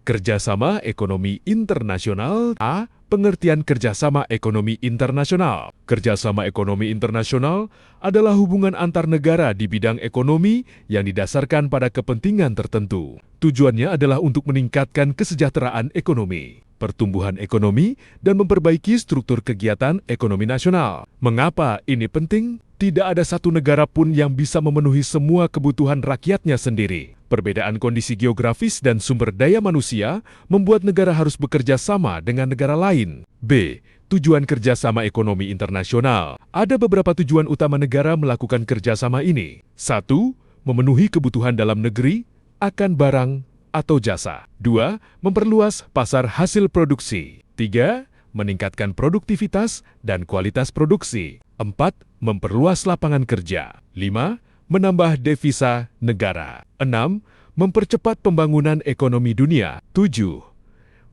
Kerjasama ekonomi internasional. A. Pengertian kerjasama ekonomi internasional. Kerjasama ekonomi internasional adalah hubungan antar negara di bidang ekonomi yang didasarkan pada kepentingan tertentu. Tujuannya adalah untuk meningkatkan kesejahteraan ekonomi, pertumbuhan ekonomi, dan memperbaiki struktur kegiatan ekonomi nasional. Mengapa ini penting? Tidak ada satu negara pun yang bisa memenuhi semua kebutuhan rakyatnya sendiri. Perbedaan kondisi geografis dan sumber daya manusia membuat negara harus bekerja sama dengan negara lain. B. Tujuan kerjasama ekonomi internasional. Ada beberapa tujuan utama negara melakukan kerjasama ini. 1. Memenuhi kebutuhan dalam negeri akan barang atau jasa. 2. Memperluas pasar hasil produksi. 3. Meningkatkan produktivitas dan kualitas produksi. 4. Memperluas lapangan kerja. 5. Menambah devisa negara. 6. Mempercepat pembangunan ekonomi dunia. 7.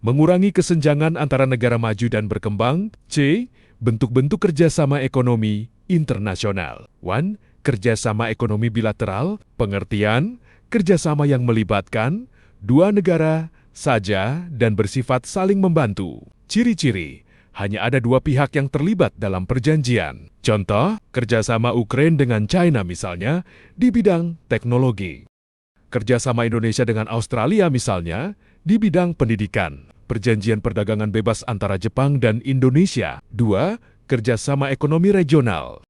Mengurangi kesenjangan antara negara maju dan berkembang. C. Bentuk-bentuk kerjasama ekonomi internasional. 1. Kerjasama ekonomi bilateral. Pengertian, kerjasama yang melibatkan dua negara saja dan bersifat saling membantu. Ciri-ciri, hanya ada dua pihak yang terlibat dalam perjanjian. Contoh, kerjasama Ukraina dengan China misalnya di bidang teknologi. Kerjasama Indonesia dengan Australia misalnya di bidang pendidikan. Perjanjian perdagangan bebas antara Jepang dan Indonesia. 2. Kerjasama ekonomi regional.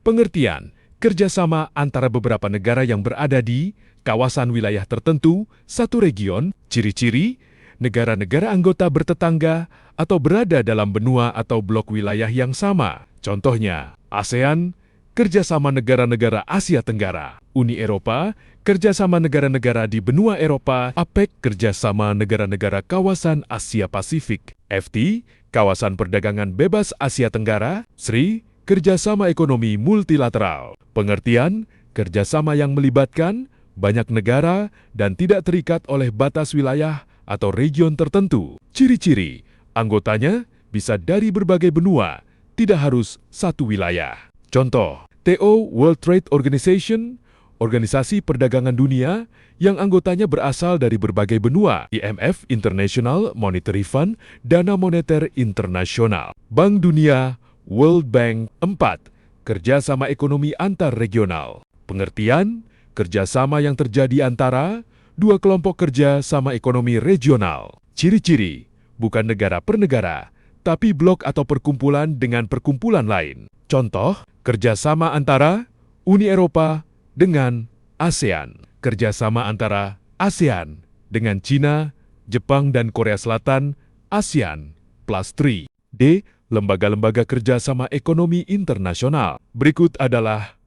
Pengertian, kerjasama antara beberapa negara yang berada di kawasan wilayah tertentu, satu region. Ciri-ciri, negara-negara anggota bertetangga atau berada dalam benua atau blok wilayah yang sama. Contohnya, ASEAN, kerjasama negara-negara Asia Tenggara. Uni Eropa, kerjasama negara-negara di benua Eropa. APEC, kerjasama negara-negara kawasan Asia Pasifik. FT, kawasan perdagangan bebas Asia Tenggara. SRI, kerjasama ekonomi multilateral. Pengertian, kerjasama yang melibatkan banyak negara dan tidak terikat oleh batas wilayah atau region tertentu. Ciri-ciri, anggotanya bisa dari berbagai benua, tidak harus satu wilayah. Contoh, TO World Trade Organization, Organisasi Perdagangan Dunia yang anggotanya berasal dari berbagai benua. IMF, International Monetary Fund, Dana Moneter Internasional. Bank Dunia, World Bank. 4. Kerjasama ekonomi antar regional. Pengertian, kerjasama yang terjadi antara dua kelompok kerja sama ekonomi regional. Ciri-ciri, bukan negara per negara, tapi blok atau perkumpulan dengan perkumpulan lain. Contoh, kerjasama antara Uni Eropa dengan ASEAN. Kerjasama antara ASEAN dengan China, Jepang, dan Korea Selatan, ASEAN plus 3. D. Lembaga-lembaga kerjasama ekonomi internasional. Berikut adalah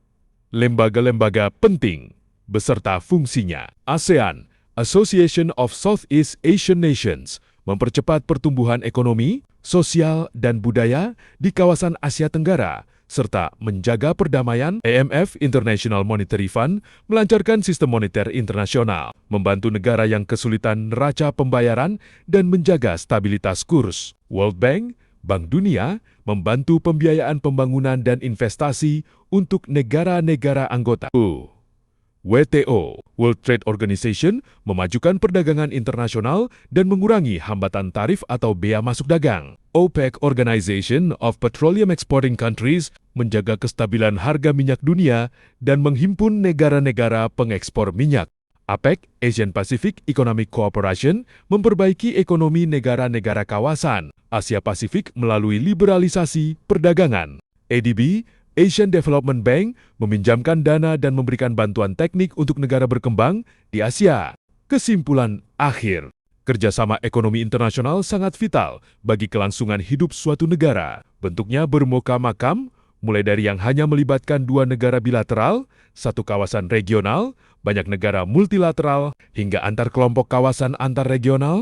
lembaga-lembaga penting beserta fungsinya. ASEAN, Association of Southeast Asian Nations, mempercepat pertumbuhan ekonomi, sosial, dan budaya di kawasan Asia Tenggara, serta menjaga perdamaian. IMF, International Monetary Fund, melancarkan sistem moneter internasional, membantu negara yang kesulitan neraca pembayaran, dan menjaga stabilitas kurs. World Bank, Bank Dunia, membantu pembiayaan pembangunan dan investasi untuk negara-negara anggota. WTO, World Trade Organization, memajukan perdagangan internasional dan mengurangi hambatan tarif atau bea masuk dagang. OPEC, Organization of Petroleum Exporting Countries, menjaga kestabilan harga minyak dunia dan menghimpun negara-negara pengekspor minyak. APEC, Asian Pacific Economic Cooperation, memperbaiki ekonomi negara-negara kawasan Asia Pasifik melalui liberalisasi perdagangan. ADB, Asian Development Bank, meminjamkan dana dan memberikan bantuan teknik untuk negara berkembang di Asia. Kesimpulan akhir, kerjasama ekonomi internasional sangat vital bagi kelangsungan hidup suatu negara. Bentuknya bermacam-macam, mulai dari yang hanya melibatkan dua negara bilateral, satu kawasan regional, banyak negara multilateral, hingga antar kelompok kawasan antar regional.